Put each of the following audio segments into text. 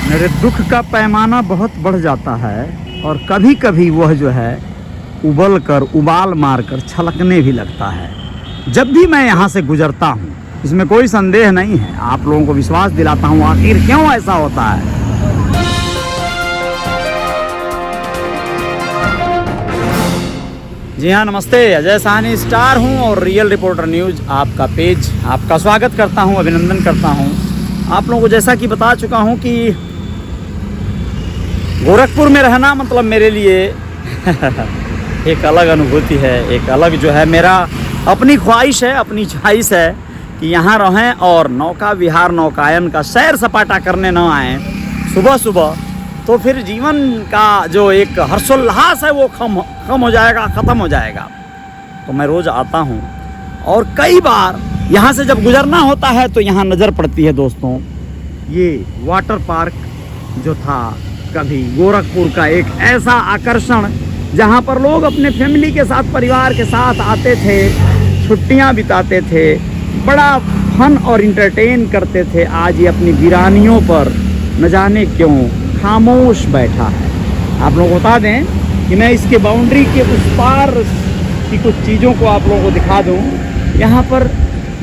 मेरे दुख का पैमाना बहुत बढ़ जाता है और कभी कभी वह जो है उबल कर उबाल मारकर छलकने भी लगता है जब भी मैं यहाँ से गुजरता हूँ। इसमें कोई संदेह नहीं है, आप लोगों को विश्वास दिलाता हूँ आखिर क्यों ऐसा होता है। जी हाँ, नमस्ते, अजय साहनी स्टार हूँ और रियल रिपोर्टर न्यूज़ आपका पेज आपका स्वागत करता हूँ, अभिनंदन करता हूँ। आप लोगों को जैसा कि बता चुका हूँ कि गोरखपुर में रहना मतलब मेरे लिए एक अलग अनुभूति है, एक अलग जो है मेरा अपनी ख्वाहिश है, अपनी ख्वाहिश है कि यहाँ रहें और नौका विहार नौकायन का सैर सपाटा करने न आएँ सुबह सुबह, तो फिर जीवन का जो एक हर्षोल्लास है वो कम हो जाएगा, ख़त्म हो जाएगा। तो मैं रोज़ आता हूँ और कई बार यहाँ से जब गुजरना होता है तो यहाँ नज़र पड़ती है दोस्तों ये वाटर पार्क जो था कभी गोरखपुर का एक ऐसा आकर्षण जहाँ पर लोग अपने फैमिली के साथ परिवार के साथ आते थे, छुट्टियाँ बिताते थे, बड़ा फन और इंटरटेन करते थे। आज ये अपनी वीरानियों पर न जाने क्यों खामोश बैठा है। आप लोगों को बता दें कि मैं इसके बाउंड्री के उस पार की कुछ चीज़ों को आप लोगों को दिखा दूं। यहाँ पर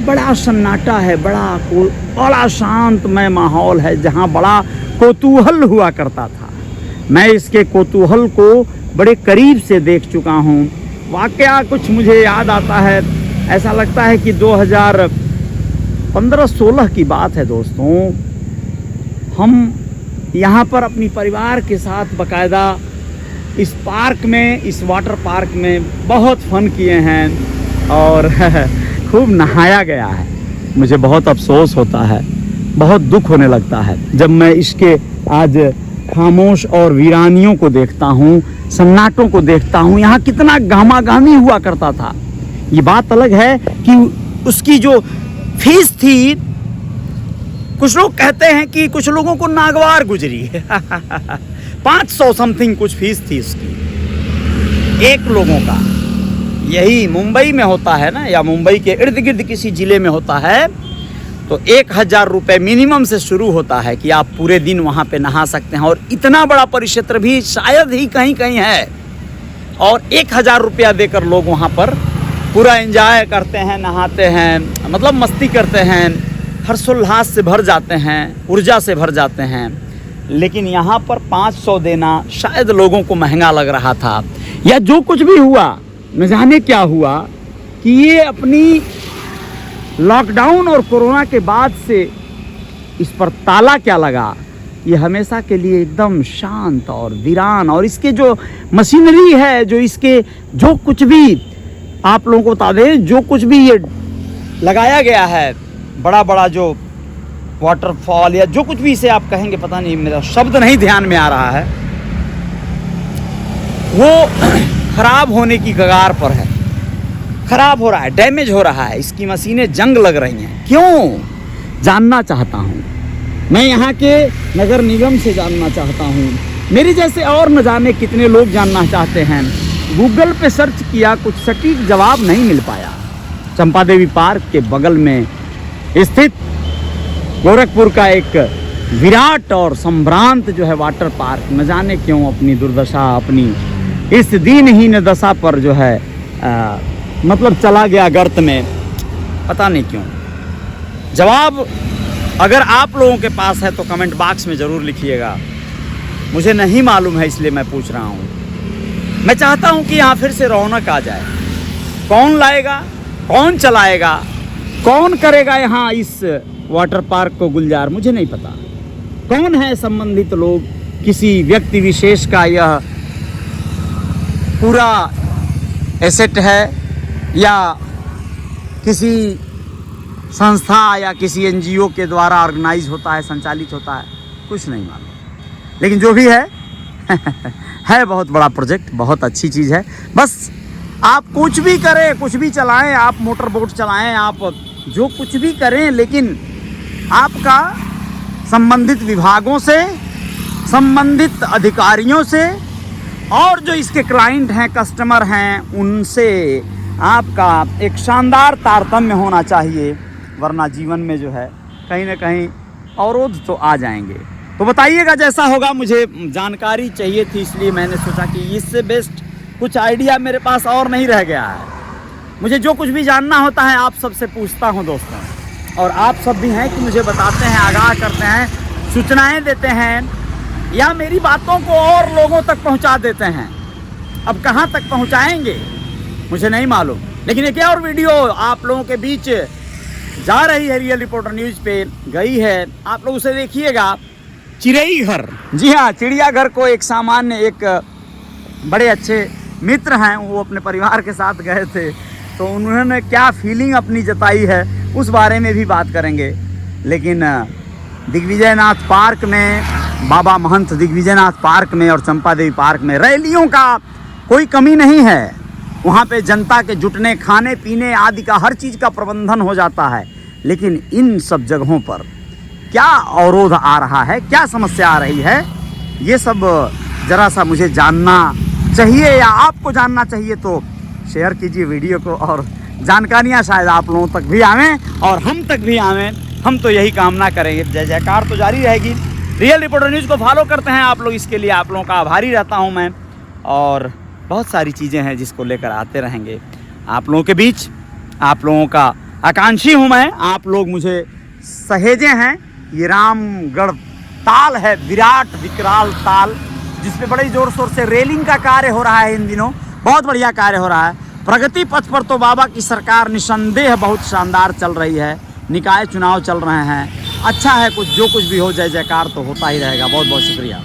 बड़ा सन्नाटा है, बड़ा शांतमय माहौल है जहाँ बड़ा कौतूहल हुआ करता था। मैं इसके कौतूहल को बड़े करीब से देख चुका हूँ। वाकया कुछ मुझे याद आता है, ऐसा लगता है कि 2015-16 की बात है दोस्तों। हम यहाँ पर अपनी परिवार के साथ बाकायदा इस पार्क में, इस वाटर पार्क में बहुत फन किए हैं और खूब नहाया गया है। मुझे बहुत अफसोस होता है, बहुत दुख होने लगता है जब मैं इसके आज खामोश और वीरानियों को देखता हूँ, सन्नाटों को देखता हूँ। यहाँ कितना गहमा-गहमी हुआ करता था। ये बात अलग है कि उसकी जो फीस थी, कुछ लोग कहते हैं कि कुछ लोगों को नागवार गुजरी 500 समथिंग कुछ फीस थी इसकी एक लोगों का। यही मुंबई में होता है ना, या मुंबई के इर्द गिर्द किसी ज़िले में होता है तो 1000 रुपये मिनिमम से शुरू होता है कि आप पूरे दिन वहाँ पे नहा सकते हैं। और इतना बड़ा परिक्षेत्र भी शायद ही कहीं कहीं है और 1000 रुपया देकर लोग वहाँ पर पूरा एंजॉय करते हैं, नहाते हैं, मतलब मस्ती करते हैं, हर्षोल्लास से भर जाते हैं, ऊर्जा से भर जाते हैं। लेकिन यहाँ पर 500 देना शायद लोगों को महंगा लग रहा था, या जो कुछ भी हुआ न जाने क्या हुआ कि ये अपनी लॉकडाउन और कोरोना के बाद से इस पर ताला क्या लगा, ये हमेशा के लिए एकदम शांत और वीरान। और इसके जो मशीनरी है, जो इसके जो कुछ भी आप लोगों को बता दें, जो कुछ भी ये लगाया गया है, बड़ा बड़ा जो वाटरफॉल या जो कुछ भी इसे आप कहेंगे, पता नहीं, मेरा शब्द नहीं ध्यान में आ रहा है, वो खराब होने की कगार पर है, खराब हो रहा है, डैमेज हो रहा है, इसकी मशीनें जंग लग रही हैं। क्यों जानना चाहता हूँ मैं, यहाँ के नगर निगम से जानना चाहता हूँ, मेरे जैसे और न जाने कितने लोग जानना चाहते हैं। गूगल पे सर्च किया, कुछ सटीक जवाब नहीं मिल पाया। चंपा देवी पार्क के बगल में स्थित गोरखपुर का एक विराट और संभ्रांत जो है वाटर पार्क न जाने क्यों अपनी दुर्दशा, अपनी इस दीनहीन दशा पर जो है मतलब चला गया गर्त में, पता नहीं क्यों। जवाब अगर आप लोगों के पास है तो कमेंट बॉक्स में ज़रूर लिखिएगा। मुझे नहीं मालूम है, इसलिए मैं पूछ रहा हूँ। मैं चाहता हूँ कि यहाँ फिर से रौनक आ जाए। कौन लाएगा, कौन चलाएगा, कौन करेगा यहाँ इस वाटर पार्क को गुलजार, मुझे नहीं पता। कौन है संबंधित लोग, किसी व्यक्ति विशेष का यह पूरा एसेट है या किसी संस्था या किसी एनजीओ के द्वारा ऑर्गेनाइज होता है, संचालित होता है, कुछ नहीं मालूम। लेकिन जो भी है है बहुत बड़ा प्रोजेक्ट, बहुत अच्छी चीज़ है। बस आप कुछ भी करें, कुछ भी चलाएं, आप मोटर बोट चलाएं, आप जो कुछ भी करें, लेकिन आपका संबंधित विभागों से, संबंधित अधिकारियों से और जो इसके क्लाइंट हैं, कस्टमर हैं, उनसे आपका एक शानदार तारतम्य होना चाहिए। वरना जीवन में जो है कहीं ना कहीं अवरोध तो आ जाएंगे। तो बताइएगा जैसा होगा। मुझे जानकारी चाहिए थी, इसलिए मैंने सोचा कि इससे बेस्ट कुछ आइडिया मेरे पास और नहीं रह गया है। मुझे जो कुछ भी जानना होता है आप सबसे पूछता हूं दोस्तों, और आप सब भी हैं कि मुझे बताते हैं, आगाह करते हैं, सूचनाएं देते हैं या मेरी बातों को और लोगों तक पहुंचा देते हैं। अब कहां तक पहुंचाएंगे मुझे नहीं मालूम, लेकिन एक और वीडियो आप लोगों के बीच जा रही है, रियल रिपोर्टर न्यूज़ पे गई है, आप लोग उसे देखिएगा। चिड़ई घर, जी हाँ, चिड़ियाघर को एक सामान्य, एक बड़े अच्छे मित्र हैं, वो अपने परिवार के साथ गए थे, तो उन्होंने क्या फीलिंग अपनी जताई है उस बारे में भी बात करेंगे। लेकिन दिग्विजयनाथ पार्क में, बाबा महंत दिग्विजयनाथ पार्क में और चंपा देवी पार्क में रैलियों का कोई कमी नहीं है। वहाँ पे जनता के जुटने, खाने पीने आदि का हर चीज़ का प्रबंधन हो जाता है। लेकिन इन सब जगहों पर क्या अवरोध आ रहा है, क्या समस्या आ रही है, ये सब ज़रा सा मुझे जानना चाहिए या आपको जानना चाहिए। तो शेयर कीजिए वीडियो को, और जानकारियाँ शायद आप लोगों तक भी आवें और हम तक भी आवें। हम तो यही कामना करेंगे। जय जयकार तो जारी रहेगी। रियल रिपोर्टर न्यूज़ को फॉलो करते हैं आप लोग, इसके लिए आप लोगों का आभारी रहता हूं मैं। और बहुत सारी चीज़ें हैं जिसको लेकर आते रहेंगे आप लोगों के बीच। आप लोगों का आकांक्षी हूं मैं, आप लोग मुझे सहेजे हैं। ये रामगढ़ ताल है, विराट विकराल ताल, जिसपे बड़े ज़ोर शोर से रेलिंग का कार्य हो रहा है इन दिनों, बहुत बढ़िया कार्य हो रहा है। प्रगति पथ पर तो बाबा की सरकार निसंदेह बहुत शानदार चल रही है। निकाय चुनाव चल रहे हैं, अच्छा है, कुछ जो कुछ भी हो, जय जयकार तो होता ही रहेगा। बहुत बहुत शुक्रिया।